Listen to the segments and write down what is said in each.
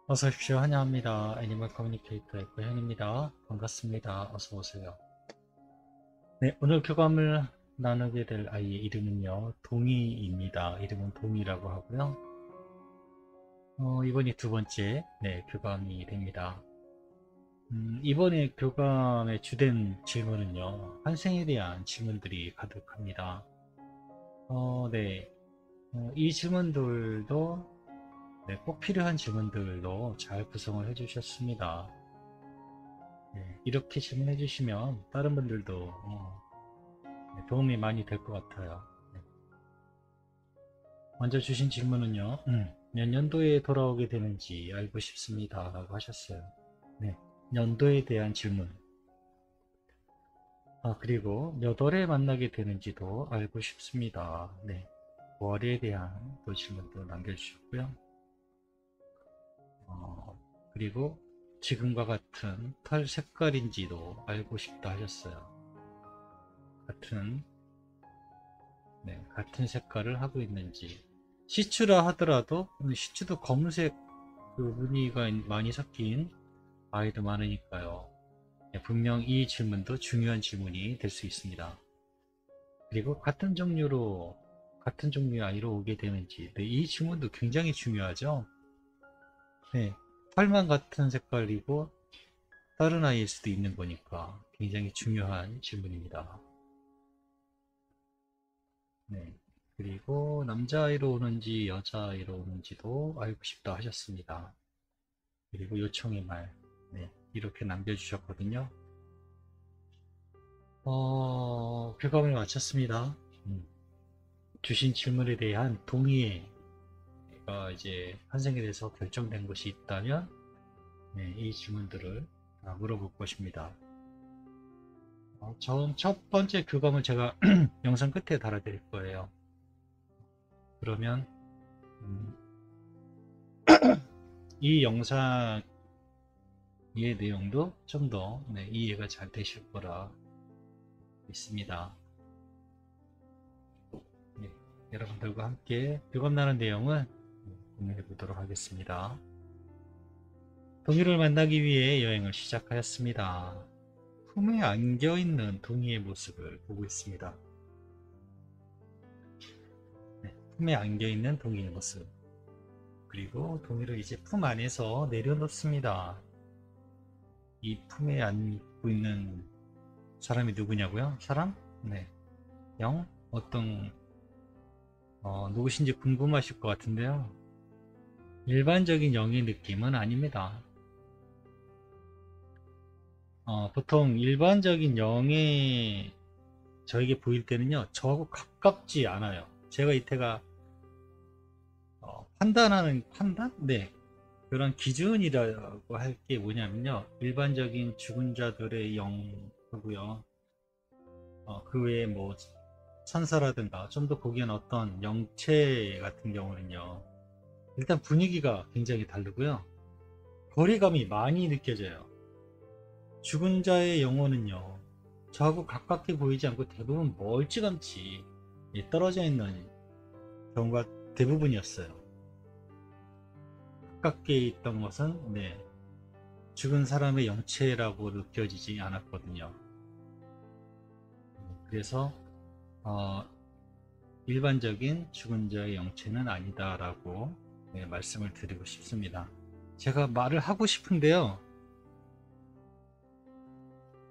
어서 오십시오. 환영합니다. 애니멀 커뮤니케이터 에코현입니다. 반갑습니다. 어서 오세요. 네, 오늘 교감을 나누게 될 아이의 이름은요, 동이입니다. 이름은 동이라고 하고요. 이번이 두 번째, 교감이 됩니다. 이번에 교감의 주된 질문은요, 환생에 대한 질문들이 가득합니다. 이 질문들도 꼭 필요한 질문들로 잘 구성을 해주셨습니다. 이렇게 질문해 주시면 다른 분들도 도움이 많이 될 것 같아요. 네. 먼저 주신 질문은요, 몇 년도에 돌아오게 되는지 알고 싶습니다 라고 하셨어요. 네, 연도에 대한 질문. 그리고 몇 월에 만나게 되는지도 알고 싶습니다. 네, 월에 대한 또 질문도 남겨주셨고요. 그리고 지금과 같은 털 색깔인지도 알고 싶다 하셨어요. 같은 색깔을 하고 있는지. 시추라 하더라도 시추도 검은색 그 무늬가 많이 섞인 아이도 많으니까요. 분명 이 질문도 중요한 질문이 될 수 있습니다. 그리고 같은 종류의 아이로 오게 되는지. 이 질문도 굉장히 중요하죠. 털만 같은 색깔이고 다른 아이일 수도 있는 거니까 굉장히 중요한 질문입니다. 그리고 남자아이로 오는지 여자아이로 오는지도 알고 싶다 하셨습니다. 그리고 요청의 말, 이렇게 남겨주셨거든요. 교감을 마쳤습니다. 주신 질문에 대한 동의가 이제 환생에 대해서 결정된 것이 있다면 이 질문들을 물어볼 것입니다. 첫 번째 교감을 제가 영상 끝에 달아드릴 거예요. 그러면 이 영상의 내용도 좀 더 이해가 잘 되실 거라 믿습니다. 여러분들과 함께 교감 나눈 내용을 공유해 보도록 하겠습니다. 동이를 만나기 위해 여행을 시작하였습니다. 품에 안겨있는 동이의 모습을 보고 있습니다. 품에 안겨있는 동이의 모습. 그리고 동이를 이제 품 안에서 내려놓습니다. 이 품에 안고 있는 사람이 누구냐고요? 사람? 영? 누구신지 궁금하실 것 같은데요. 일반적인 영의 느낌은 아닙니다. 보통 일반적인 영의 저에게 보일 때는요, 저하고 가깝지 않아요. 제가 이때가 판단하는 판단? 그런 기준이라고 할 게 뭐냐면요, 일반적인 죽은 자들의 영이고요. 그 외에 뭐 천사라든가 좀 더 고귀한 어떤 영체 같은 경우는요, 일단 분위기가 굉장히 다르고요, 거리감이 많이 느껴져요. 죽은 자의 영혼은요, 저하고 가깝게 보이지 않고 대부분 멀찌감치 떨어져 있는 경우가 대부분이었어요. 가깝게 있던 것은 죽은 사람의 영체라고 느껴지지 않았거든요. 그래서 일반적인 죽은 자의 영체는 아니다라고 말씀을 드리고 싶습니다. 제가 말을 하고 싶은데요,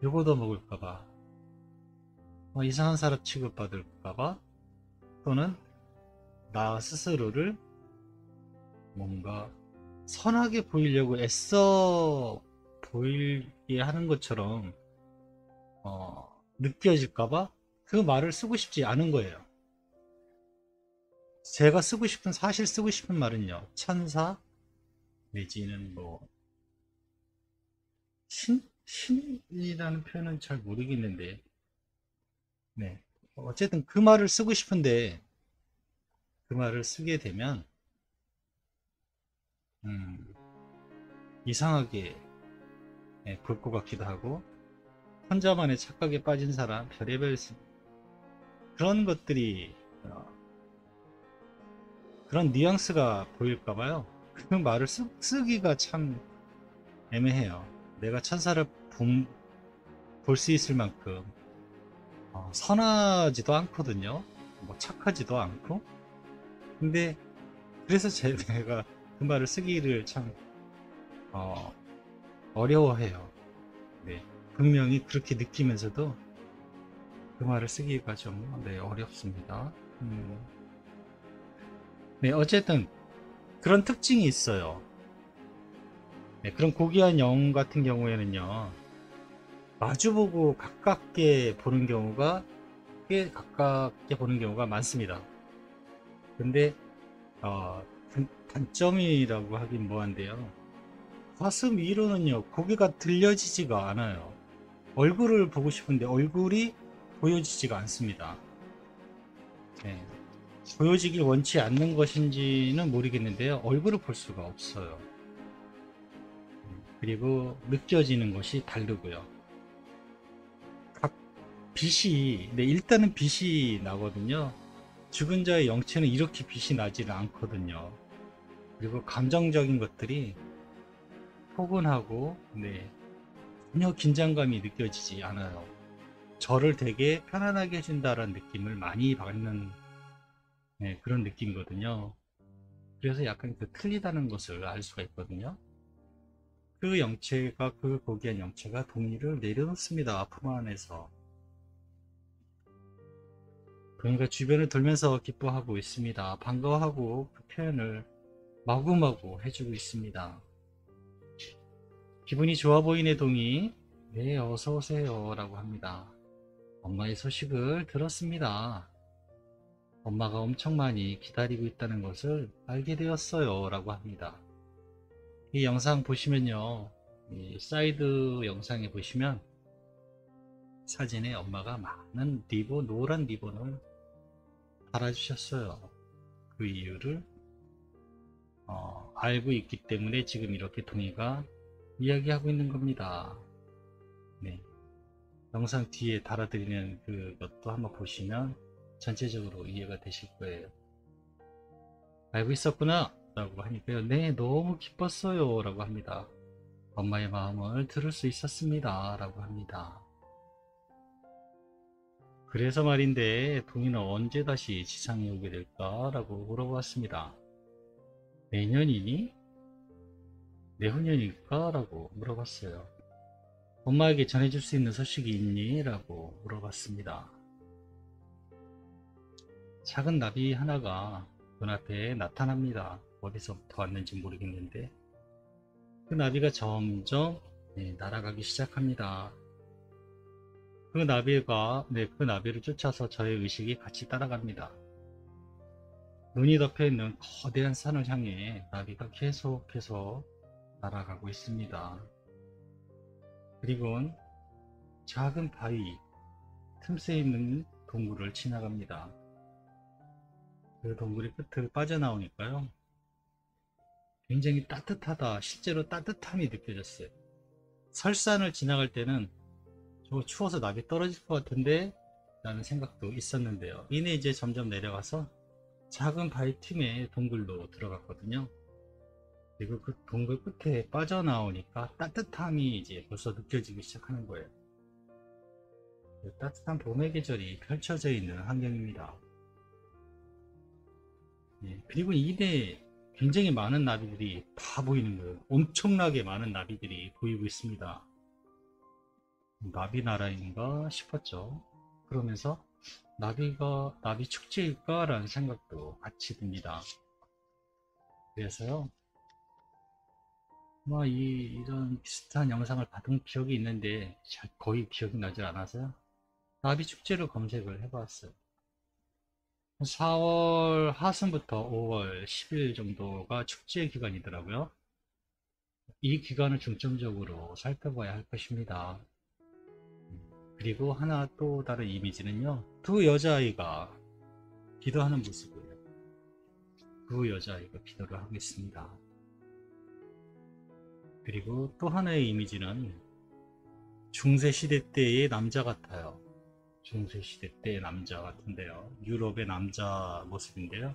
요거도 먹을까봐, 이상한 사람 취급받을까봐, 또는 나 스스로를 뭔가 선하게 보이려고 애써 보이게 하는 것처럼 느껴질까봐 그 말을 쓰고 싶지 않은 거예요. 제가 사실 쓰고 싶은 말은요, 천사 내지는 뭐 신이라는 표현은 잘 모르겠는데, 어쨌든 그 말을 쓰고 싶은데 그 말을 쓰게 되면 이상하게 볼 것 같기도 하고, 혼자만의 착각에 빠진 사람, 별의별 그런 것들이 그런 뉘앙스가 보일까봐요. 그 말을 쓰기가 참 애매해요. 내가 천사를 볼 수 있을 만큼 선하지도 않거든요. 뭐 착하지도 않고. 근데 그래서 내가 그 말을 쓰기를 참 어, 어려워해요. 네. 분명히 그렇게 느끼면서도 그 말을 쓰기가 좀 네, 어렵습니다. 네, 어쨌든 그런 특징이 있어요. 네, 그런 고귀한 영웅 같은 경우에는요, 마주보고 가깝게 보는 경우가 꽤 가깝게 보는 경우가 많습니다. 근데 단점이라고 하긴 뭐한데요. 가슴 위로는요, 고개가 들려지지가 않아요. 얼굴을 보고 싶은데 얼굴이 보여지지가 않습니다. 네. 보여지길 원치 않는 것인지는 모르겠는데요. 얼굴을 볼 수가 없어요. 그리고 느껴지는 것이 다르고요. 각 빛이, 네, 일단은 빛이 나거든요. 죽은 자의 영체는 이렇게 빛이 나지는 않거든요. 그리고 감정적인 것들이 포근하고, 네, 전혀 긴장감이 느껴지지 않아요. 저를 되게 편안하게 해준다는 느낌을 많이 받는 네, 그런 느낌이거든요. 그래서 약간 틀리다는 것을 알 수가 있거든요. 그 영체가, 그 고귀한 영체가 동의를 내려놓습니다. 품 안에서. 그러니까 주변을 돌면서 기뻐하고 있습니다. 반가워하고 그 표현을 마구마구 해주고 있습니다. 기분이 좋아 보이네 동이. 네, 어서 오세요 라고 합니다. 엄마의 소식을 들었습니다. 엄마가 엄청 많이 기다리고 있다는 것을 알게 되었어요 라고 합니다. 이 영상 보시면요, 이 사이드 영상에 보시면 사진에 엄마가 많은 리본, 노란 리본을 달아주셨어요. 그 이유를 알고 있기 때문에 지금 이렇게 동의가 이야기하고 있는 겁니다. 네. 영상 뒤에 달아드리는 그것도 한번 보시면 전체적으로 이해가 되실 거예요. 알고 있었구나 라고 하니까요. 네, 너무 기뻤어요 라고 합니다. 엄마의 마음을 들을 수 있었습니다 라고 합니다. 그래서 말인데 동이는 언제 다시 지상에 오게 될까 라고 물어보았습니다. 내년이니? 내후년일까? 라고 물어봤어요. 엄마에게 전해줄 수 있는 소식이 있니? 라고 물어봤습니다. 작은 나비 하나가 눈앞에 나타납니다. 어디서부터 왔는지 모르겠는데 그 나비가 점점 날아가기 시작합니다. 그 나비를 쫓아서 저의 의식이 같이 따라갑니다. 눈이 덮여있는 거대한 산을 향해 나비가 계속 날아가고 있습니다. 그리고는 작은 바위 틈새 있는 동굴을 지나갑니다. 그 동굴이 끝을 빠져나오니까요. 굉장히 따뜻하다. 실제로 따뜻함이 느껴졌어요. 설산을 지나갈 때는 저거 추워서 나비 떨어질 것 같은데 라는 생각도 있었는데요. 이내 이제 점점 내려가서 작은 바위 틈에 동굴로 들어갔거든요. 그리고 그 동굴 끝에 빠져나오니까 따뜻함이 이제 벌써 느껴지기 시작하는 거예요. 따뜻한 봄의 계절이 펼쳐져 있는 환경입니다. 그리고 이내 굉장히 많은 나비들이 다 보이는 거예요. 엄청나게 많은 나비들이 보이고 있습니다. 나비 나라인가 싶었죠. 그러면서 나비 축제일까? 라는 생각도 같이 듭니다. 그래서요, 이런 비슷한 영상을 받은 기억이 있는데, 거의 기억이 나질 않아서요. 나비 축제를 검색을 해봤어요. 4월 하순부터 5월 10일 정도가 축제 기간이더라고요. 이 기간을 중점적으로 살펴봐야 할 것입니다. 그리고 하나 또 다른 이미지는요, 두 여자아이가 기도하는 모습이에요. 두 여자아이가 기도를 하고 있습니다. 그리고 또 하나의 이미지는 중세시대 때의 남자 같아요. 중세시대 때의 남자 같은데요. 유럽의 남자 모습인데요.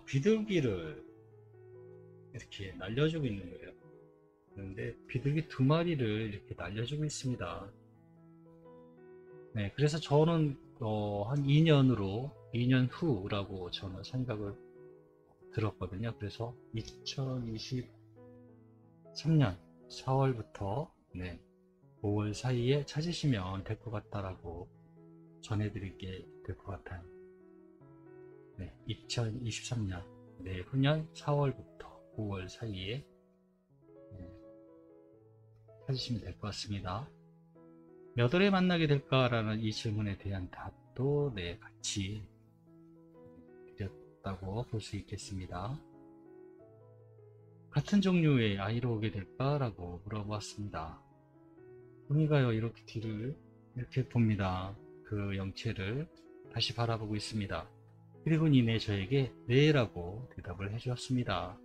비둘기를 이렇게 날려주고 있는 거예요. 그런데 비둘기 두 마리를 이렇게 날려주고 있습니다. 네, 그래서 저는 한 2년 후라고 저는 생각을 들었거든요. 그래서 2023년 4월부터 5월 사이에 찾으시면 될 것 같다라고 전해드릴게 될 것 같아요. 2023년 내후년 4월부터 5월 사이에 찾으시면 될 것 같습니다. 몇 월에 만나게 될까라는 이 질문에 대한 답도 같이 드렸다고 볼 수 있겠습니다. 같은 종류의 아이로 오게 될까라고 물어보았습니다. 동이가요 이렇게 뒤를 이렇게 봅니다. 그 영체를 다시 바라보고 있습니다. 그리고 니네 저에게 네라고 대답을 해주었습니다.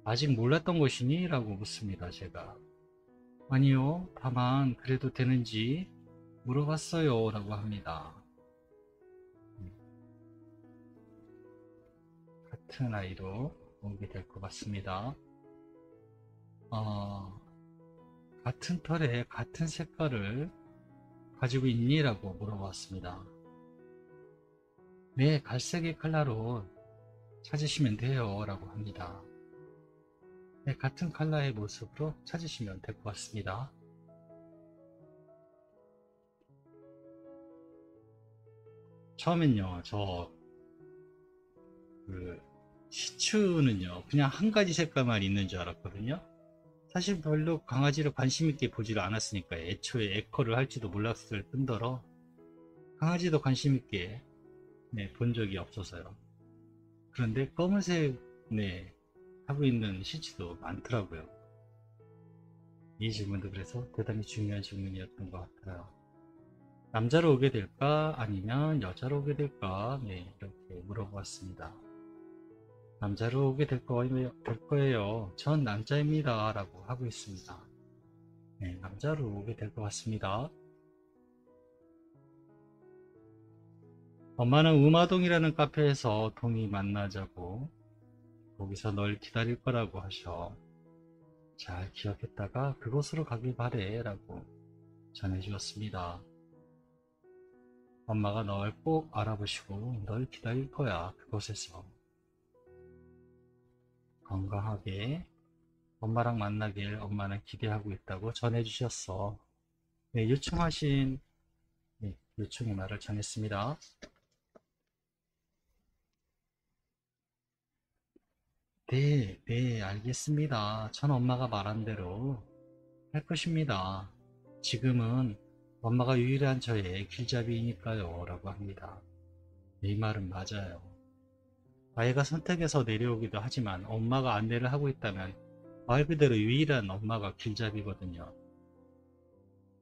아직 몰랐던 것이니? 라고 묻습니다. 제가 아니요, 다만 그래도 되는지 물어봤어요 라고 합니다. 같은 아이로 오게 될 것 같습니다. 같은 털에 같은 색깔을 가지고 있니? 라고 물어봤습니다. 네, 갈색의 컬러로 찾으시면 돼요 라고 합니다. 네, 같은 컬러의 모습으로 찾으시면 될 것 같습니다. 처음엔요, 시추는요, 그냥 한 가지 색깔만 있는 줄 알았거든요. 사실 별로 강아지를 관심 있게 보지를 않았으니까 애초에 에커를 할지도 몰랐을 뿐더러 강아지도 관심 있게 본 적이 없어서요. 그런데 검은색 하고 있는 시치도 많더라고요. 이 질문도 그래서 대단히 중요한 질문이었던 것 같아요. 남자로 오게 될까 아니면 여자로 오게 될까 이렇게 물어보았습니다. 남자로 오게 될 거예요. 전 남자입니다 라고 하고 있습니다. 남자로 오게 될 것 같습니다. 엄마는 우마동이라는 카페에서 동이 만나자고 거기서 널 기다릴 거라고 하셔. 잘 기억했다가 그곳으로 가길 바래 라고 전해주었습니다. 엄마가 널 꼭 알아보시고 널 기다릴 거야. 그곳에서 건강하게 엄마랑 만나길 엄마는 기대하고 있다고 전해주셨어. 요청하신 요청의 말을 전했습니다. 네, 알겠습니다. 전 엄마가 말한 대로 할 것입니다. 지금은 엄마가 유일한 저의 길잡이이니까요 라고 합니다. 이 말은 맞아요. 아이가 선택해서 내려오기도 하지만 엄마가 안내를 하고 있다면 말 그대로 유일한 엄마가 길잡이거든요.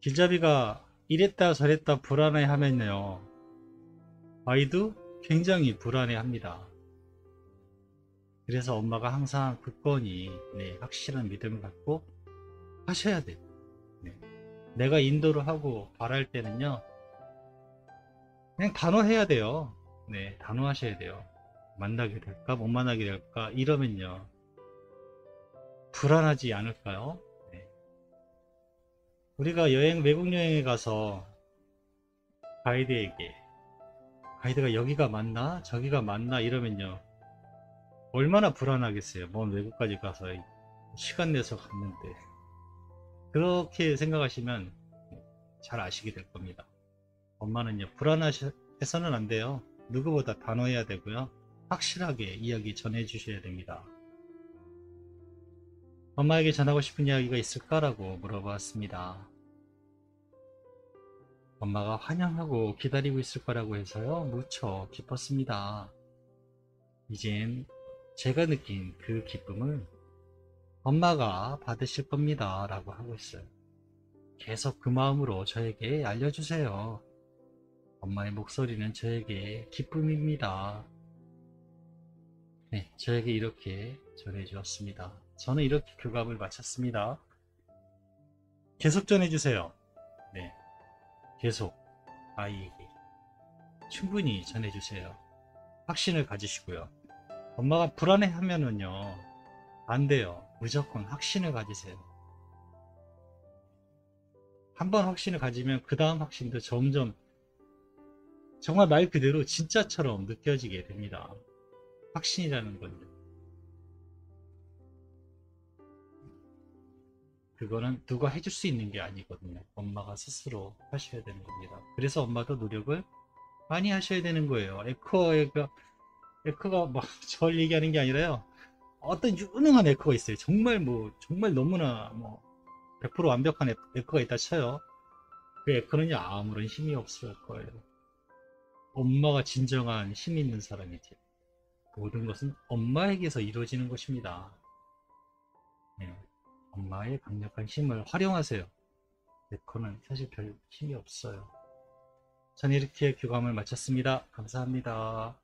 길잡이가 이랬다 저랬다 불안해 하면요, 아이도 굉장히 불안해 합니다. 그래서 엄마가 항상 굳건히 확실한 믿음을 갖고 하셔야 돼요. 내가 인도를 하고 바랄 때는요, 그냥 단호해야 돼요. 단호하셔야 돼요. 만나게 될까 못 만나게 될까 이러면요 불안하지 않을까요? 우리가 외국 여행에 가서 가이드가 여기가 맞나 저기가 맞나 이러면요 얼마나 불안하겠어요. 먼 외국까지 가서 시간 내서 갔는데. 그렇게 생각하시면 잘 아시게 될 겁니다. 엄마는요 불안해서는 안 돼요. 누구보다 단호해야 되고요, 확실하게 이야기 전해 주셔야 됩니다. 엄마에게 전하고 싶은 이야기가 있을까라고 물어봤습니다. 엄마가 환영하고 기다리고 있을 거라고 해서요 무척 기뻤습니다. 이젠 제가 느낀 그 기쁨을 엄마가 받으실 겁니다 라고 하고 있어요. 계속 그 마음으로 저에게 알려주세요. 엄마의 목소리는 저에게 기쁨입니다. 저에게 이렇게 전해주었습니다. 저는 이렇게 교감을 마쳤습니다. 계속 전해주세요. 계속 아이에게 충분히 전해주세요. 확신을 가지시고요. 엄마가 불안해 하면은요, 안 돼요. 무조건 확신을 가지세요. 한번 확신을 가지면 그 다음 확신도 점점 정말 말 그대로 진짜처럼 느껴지게 됩니다. 확신이라는 건데. 그거는 누가 해줄 수 있는 게 아니거든요. 엄마가 스스로 하셔야 되는 겁니다. 그래서 엄마도 노력을 많이 하셔야 되는 거예요. 에커가 막 절 얘기하는 게 아니라요. 어떤 유능한 에커가 있어요. 정말 정말 너무나 100% 완벽한 에커가 있다 쳐요. 그 에커는요, 아무런 힘이 없을 거예요. 엄마가 진정한 힘 있는 사람이지. 모든 것은 엄마에게서 이루어지는 것입니다. 네. 엄마의 강력한 힘을 활용하세요. 에코는 사실 별 힘이 없어요. 전 이렇게 교감을 마쳤습니다. 감사합니다.